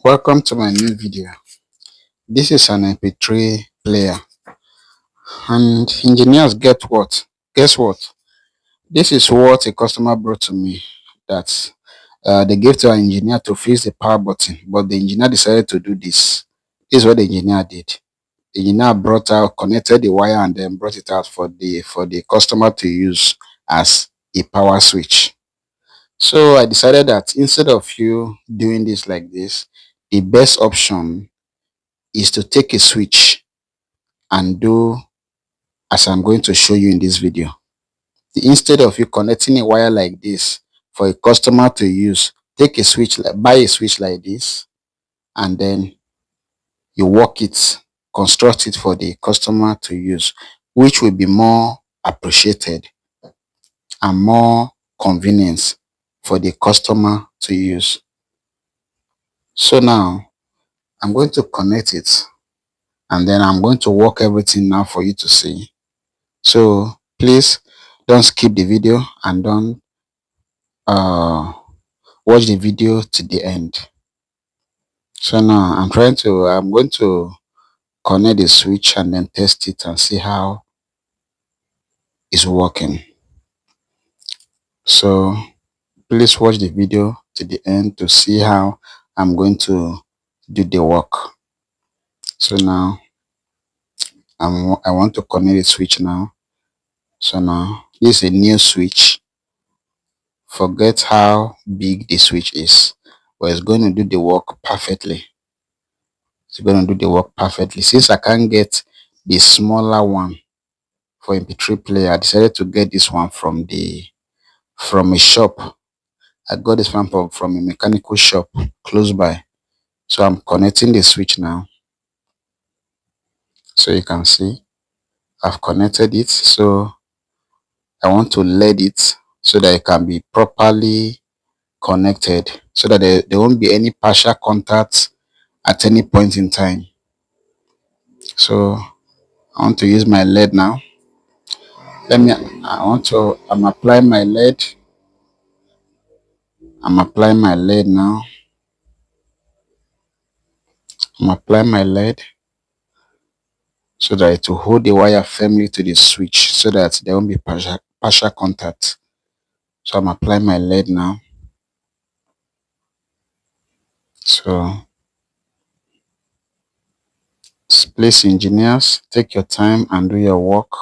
Welcome to my new video. This is an MP3 player, and engineers guess what? This is what a customer brought to me, that they gave to an engineer to fix the power button, but the engineer decided to do this. This is what the engineer did. The engineer connected the wire and then brought it out for the customer to use as a power switch. So I decided that instead of you doing this like this, the best option is to take a switch and do as I'm going to show you in this video. Instead of you connecting a wire like this for a customer to use, take a switch, buy a switch like this, and then you work it, construct it for the customer to use, which will be more appreciated and more convenience for the customer to use. So now I'm going to connect it, and then I'm going to work everything now for you to see. So please don't skip the video and don't watch the video to the end. So now I'm going to connect the switch and then test it and see how it's working. So please watch the video to the end to see how I'm going to do the work. So now I want to connect the switch now. So now this is a new switch. Forget how big the switch is, but it's going to do the work perfectly. It's going to do the work perfectly. Since I can't get the smaller one for MP3 player, I decided to get this one from a shop. I got this one from a mechanical shop close by. So I'm connecting the switch now. So you can see I've connected it. So I want to LED it so that it can be properly connected, so that there won't be any partial contact at any point in time. So I want to use my LED now. I'm applying my LED. I'm applying my LED now. I'm applying my LED so that it will hold the wire firmly to the switch so that there won't be partial contact. So I'm applying my LED now. So please, engineers, take your time and do your work.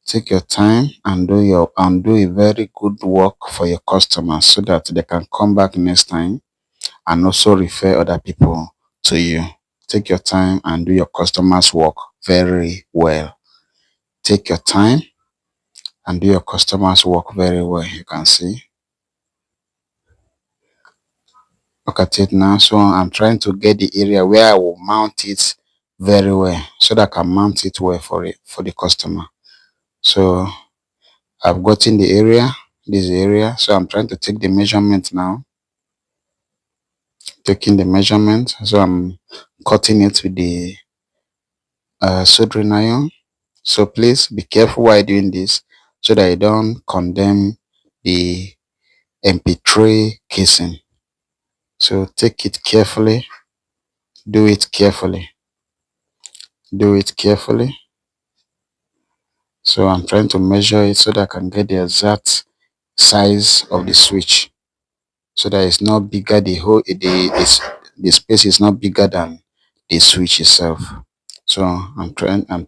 Take your time and do a very good work for your customers so that they can come back next time and also refer other people to you. Take your time and do your customers' work very well. Take your time and do your customers' work very well. You can see. Look at it now. So I'm trying to get the area where I will mount it very well so that I can mount it well for the customer. So I've gotten the area, this area. So I'm trying to take the measurement now. Taking the measurement. So I'm cutting it with the soldering iron. So please be careful while doing this so that you don't condemn the MP3 casing. So take it carefully, do it carefully, do it carefully. So I'm trying to measure it so that I can get the exact size of the switch, so that it's not bigger, the space is not bigger than the switch itself. So I'm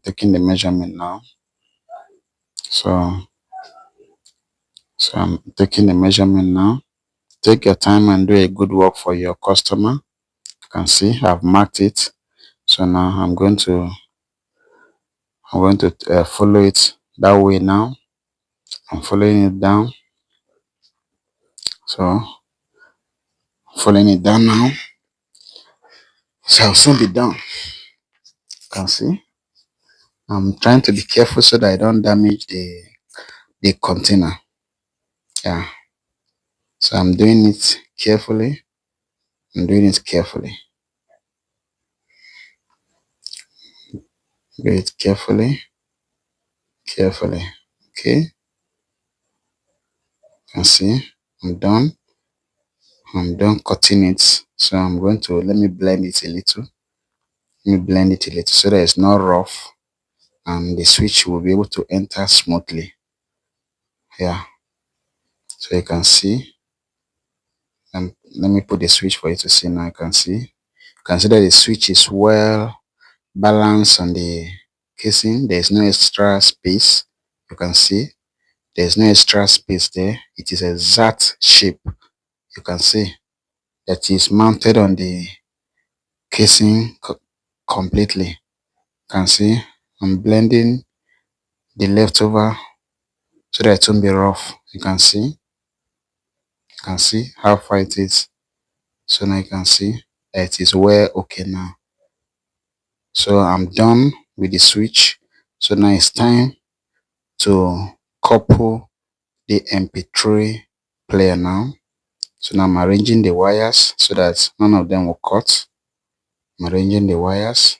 taking the measurement now. So I'm taking the measurement now. Take your time and do a good work for your customer. You can see I've marked it. So now I'm going to follow it that way now. I'm following it down. So following it down now. So I'll soon be done. You can see I'm trying to be careful so that I don't damage the container. Yeah. So I'm doing it carefully. I'm doing it carefully. Do it carefully. Carefully. Okay. You can see I'm done. I'm done cutting it So I'm going to let me blend it a little. Let me blend it a little so that it's not rough and the switch will be able to enter smoothly. Yeah, so you can see. And let me put the switch for you to see now. You can see. You can see that the switch is well balanced on the casing. There's no extra space. You can see there's no extra space there. It is exact shape. You can see that is mounted on the casing completely. You can see I'm blending the leftover so that it won't be rough. You can see how far it is. So now you can see that it is well okay now. So I'm done with the switch. So now it's time to couple the MP3 player now. So now I'm arranging the wires so that none of them will cut. I'm arranging the wires.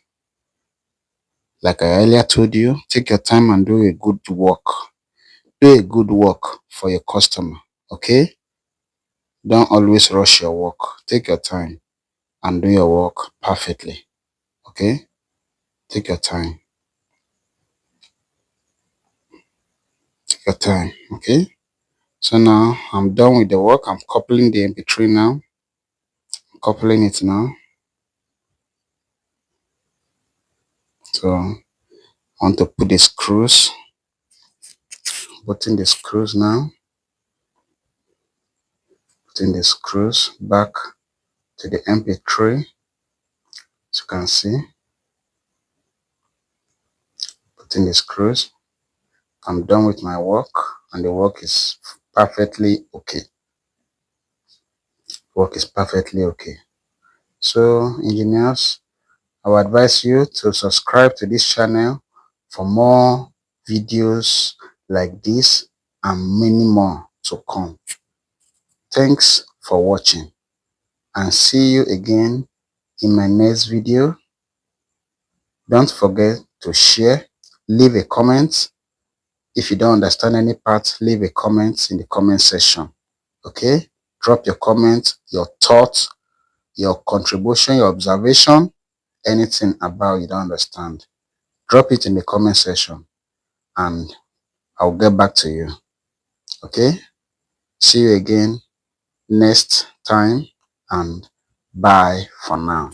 Like I earlier told you, take your time and do a good work. Do a good work for your customer. Okay? Don't always rush your work. Take your time and do your work perfectly. Okay? Take your time. Take your time. Okay? So now I'm done with the work. I'm coupling the MP3 now. I'm coupling it now. So I want to put the screws. Putting the screws now. Putting the screws back to the MP3. As you can see. Putting the screws. I'm done with my work and the work is perfectly okay. Work is perfectly okay. So engineers, I would advise you to subscribe to this channel for more videos like this and many more to come. Thanks for watching and see you again in my next video. Don't forget to share, leave a comment. If you don't understand any part, leave a comment in the comment section. Okay? Drop your comment, your thoughts, your contribution, your observation, anything about you don't understand. Drop it in the comment section and I'll get back to you. Okay? See you again next time and bye for now.